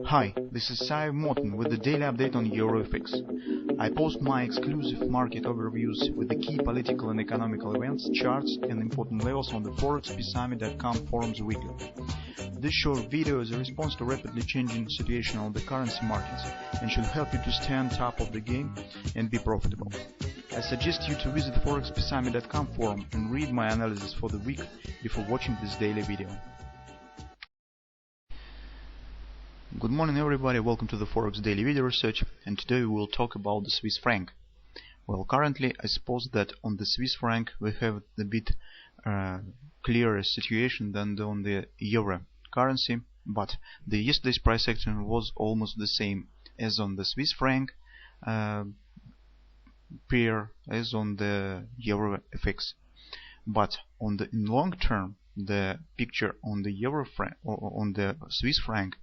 Hi, this is Sive Morten with the daily update on EuroFX. I post my exclusive market overviews with the key political and economical events, charts and important levels on the ForexPeaceArmy.com forums weekly. This short video is a response to rapidly changing situation on the currency markets and should help you to stay on top of the game and be profitable. I suggest you to visit the ForexPeaceArmy.com forum and read my analysis for the week before watching this daily video. Good morning everybody, welcome to the Forex Daily Video Research, and today we will talk about the Swiss franc. Well, currently I suppose that on the Swiss franc we have a bit clearer situation than on the euro currency, but the yesterday's price action was almost the same as on the Swiss franc pair as on the euro FX. But in long term, the picture on the euro franc or on the Swiss franc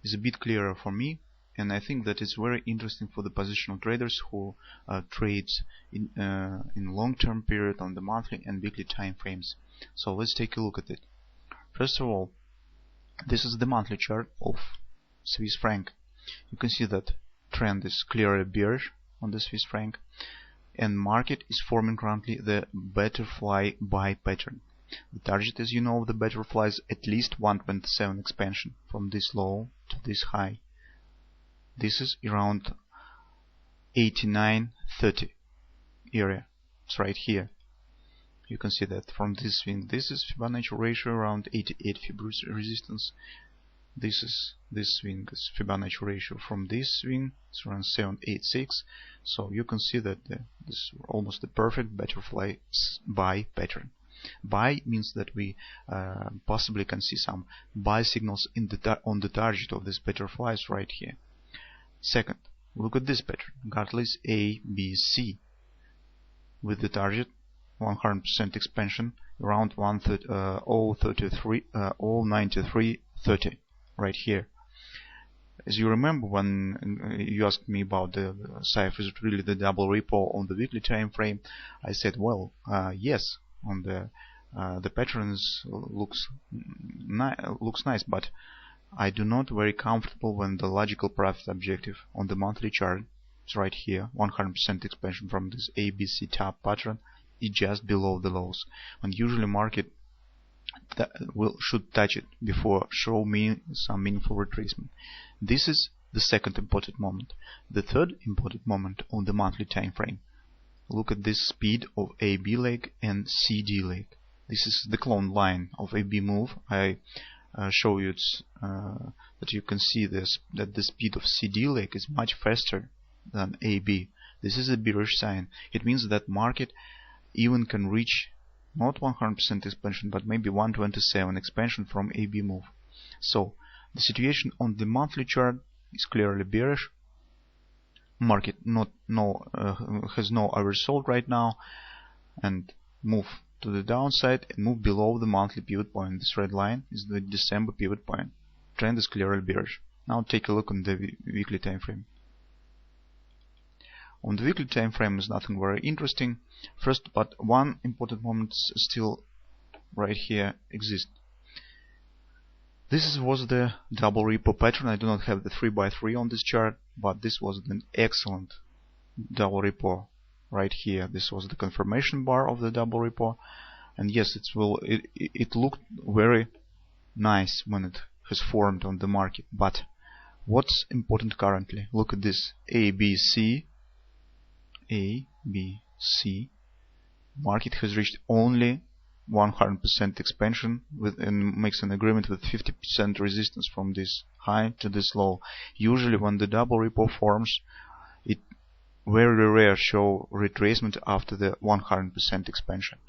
is a bit clearer for me, and I think that it's very interesting for the positional traders who trades in long-term period on the monthly and weekly time frames. So let's take a look at it. First of all, this is the monthly chart of Swiss franc. You can see that trend is clearly bearish on the Swiss franc, and market is forming currently the butterfly buy pattern. The target, as you know, the butterfly is at least 127 expansion from this low to this high. This is around 89.30 area. It's right here. You can see that from this swing. This is Fibonacci ratio around 88 Fibonacci resistance. This swing is Fibonacci ratio from this swing. It's around 786. So you can see that this is almost the perfect butterfly buy pattern. Buy means that we possibly can see some buy signals on the target of these butterflies right here. Second, look at this pattern, Gartley's ABC, with the target 100% expansion around 0.9330 right here. As you remember when you asked me about the Sive, is it really the double repo on the weekly time frame? I said, well, yes. On the pattern looks nice, but I do not very comfortable when the logical profit objective on the monthly chart is right here, 100% expansion from this ABC top pattern is just below the lows, when usually market should touch it before show me some meaningful retracement. This is the second important moment. The third important moment on the monthly time frame. Look at this speed of AB leg and CD leg. This is the clone line of AB move. I show you that you can see this, that the speed of CD leg is much faster than AB. This is a bearish sign. It means that market even can reach not 100% expansion, but maybe 127 expansion from AB move. So the situation on the monthly chart is clearly bearish. Market has no oversold right now, and move to the downside and move below the monthly pivot point. This red line is the December pivot point. Trend is clearly bearish. Now take a look on the weekly time frame. On the weekly time frame is nothing very interesting. First, but one important moment still right here exists. This was the double repo pattern. I do not have the 3x3 on this chart, but this was an excellent double repo right here. This was the confirmation bar of the double repo, and yes, it looked very nice when it has formed on the market. But what's important currently? Look at this ABC. Market has reached only 100% expansion and makes an agreement with 50% resistance from this high to this low. Usually when the double repo forms, it very rare show retracement after the 100% expansion,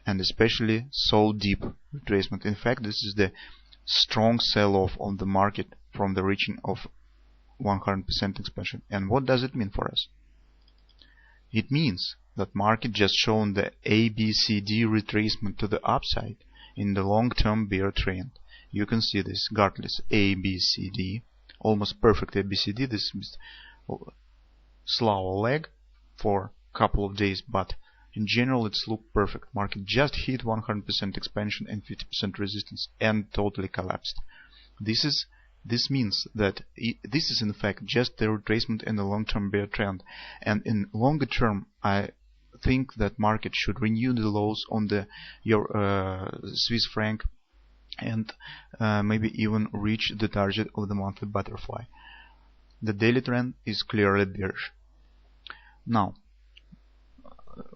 and especially so deep retracement. In fact, this is the strong sell-off on the market from the reaching of 100% expansion. And what does it mean for us? It means that market just shown the ABCD retracement to the upside in the long-term bear trend. You can see this Gartley's ABCD, almost perfect ABCD. This is slower leg for a couple of days, but in general it's looked perfect. Market just hit 100% expansion and 50% resistance and totally collapsed. This is This means that this is in fact just the retracement in the long-term bear trend, and in longer term I think that market should renew the lows on the Swiss franc and maybe even reach the target of the monthly butterfly. The daily trend is clearly bearish. Now,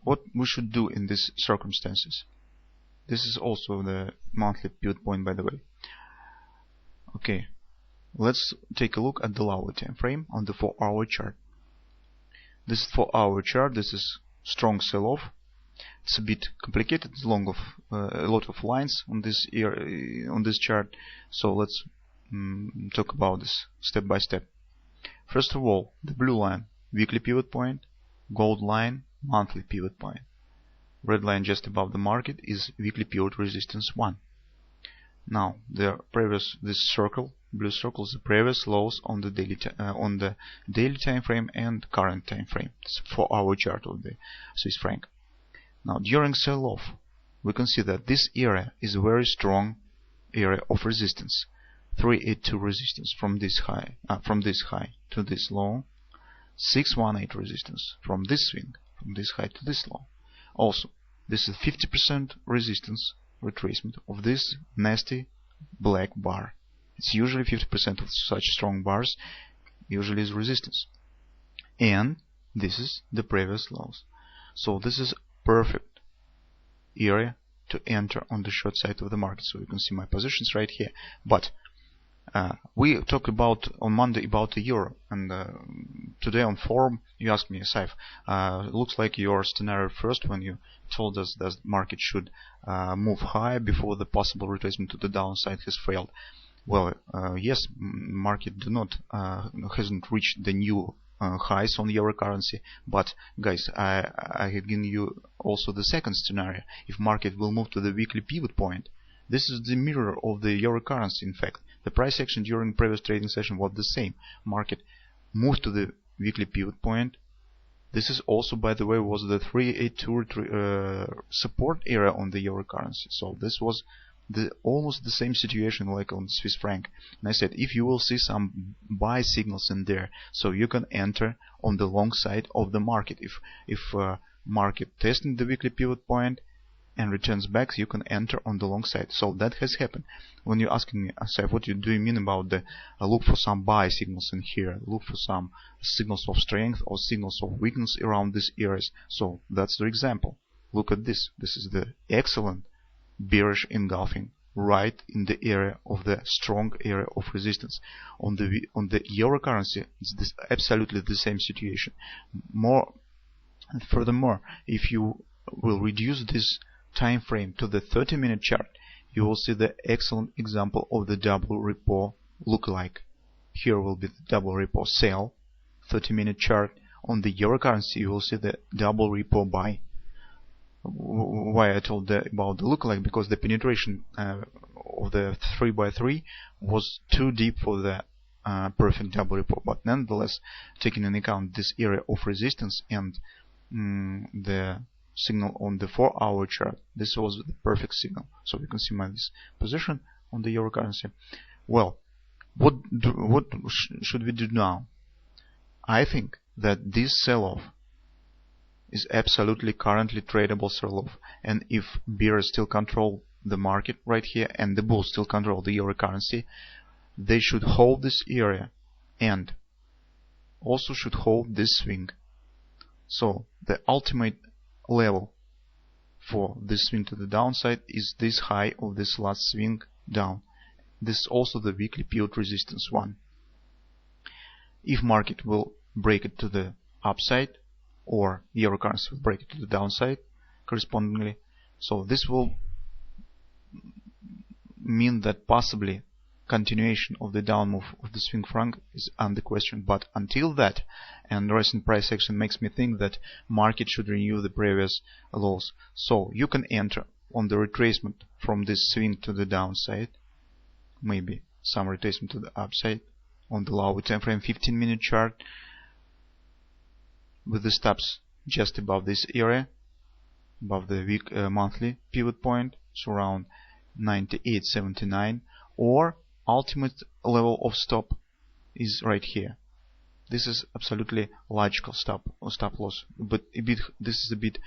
what we should do in these circumstances? This is also the monthly pivot point, by the way. Okay, let's take a look at the lower time frame on the 4-hour chart. This is 4-hour chart. This is strong sell-off. It's a bit complicated. It's long of a lot of lines on this chart. So let's talk about this step by step. First of all, the blue line, weekly pivot point, gold line, monthly pivot point. Red line just above the market is weekly pivot resistance 1. Now this circle, blue circle, is the previous lows on the daily time frame and current time frame. It's a 4-hour chart of the Swiss franc. Now during sell-off, we can see that this area is a very strong area of resistance. 382 resistance from this high to this low. 618 resistance from this swing, from this high to this low. Also, this is 50% resistance retracement of this nasty black bar. It's usually 50% of such strong bars usually is resistance. And this is the previous lows. So this is perfect area to enter on the short side of the market. So you can see my positions right here. But we talked about on Monday about the euro, and today on forum you asked me, Sive, looks like your scenario first when you told us that the market should move higher before the possible retracement to the downside has failed. Well, yes, market hasn't reached the new highs on euro currency, but guys, I have given you also the second scenario. If market will move to the weekly pivot point, this is the mirror of the euro currency. In fact, the price action during previous trading session was the same. Market moved to the weekly pivot point. This is also, by the way, was the 382 support area on the euro currency. So this was almost the same situation like on Swiss franc. And I said, if you will see some buy signals in there, so you can enter on the long side of the market. If market testing the weekly pivot point and returns back, you can enter on the long side. So that has happened. When you're asking me, Sive, what do you mean about the look for some buy signals in here, look for some signals of strength or signals of weakness around these areas? So that's the example. Look at this. This is the excellent bearish engulfing right in the area of the strong area of resistance. On the euro currency, it's absolutely the same situation. Furthermore, if you will reduce this time frame to the 30-minute chart, you will see the excellent example of the double repo lookalike. Here will be the double repo sell 30-minute chart. On the euro currency, you will see the double repo buy. Why I told about the lookalike? Because the penetration of the 3x3 was too deep for the perfect double repo. But nonetheless, taking into account this area of resistance and the signal on the 4-hour chart, this was the perfect signal. So you can see this position on the euro currency. Well, what should we do now? I think that this sell-off is absolutely currently tradable sell-off, and if bears still control the market right here and the bulls still control the euro currency, they should hold this area and also should hold this swing. So the ultimate level for this swing to the downside is this high of this last swing down. This is also the weekly pivot resistance 1. If market will break it to the upside, or euro currency will break it to the downside correspondingly, so this will mean that possibly continuation of the down move of the swing franc is under question. But until that, and recent price action makes me think that market should renew the previous lows. So you can enter on the retracement from this swing to the downside, maybe some retracement to the upside on the lower time frame 15-minute chart, with the stops just above this area, above the monthly pivot point, so around 98.79, or ultimate level of stop is right here. This is absolutely logical stop loss, but this is a bit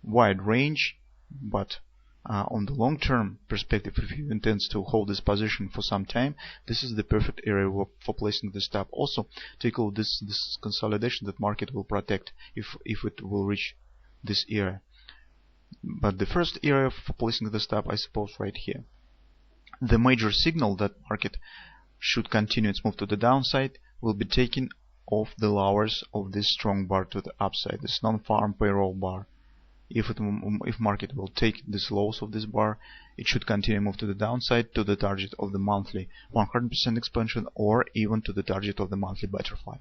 wide range, but on the long-term perspective, if you intend to hold this position for some time, this is the perfect area for placing the stop. Also, take a look this consolidation that market will protect if it will reach this area. But the first area for placing the stop, I suppose, right here. The major signal that market should continue its move to the downside will be taken off the lowers of this strong bar to the upside, this non-farm payroll bar. If market will take this lows of this bar, it should continue move to the downside to the target of the monthly 100% expansion, or even to the target of the monthly butterfly.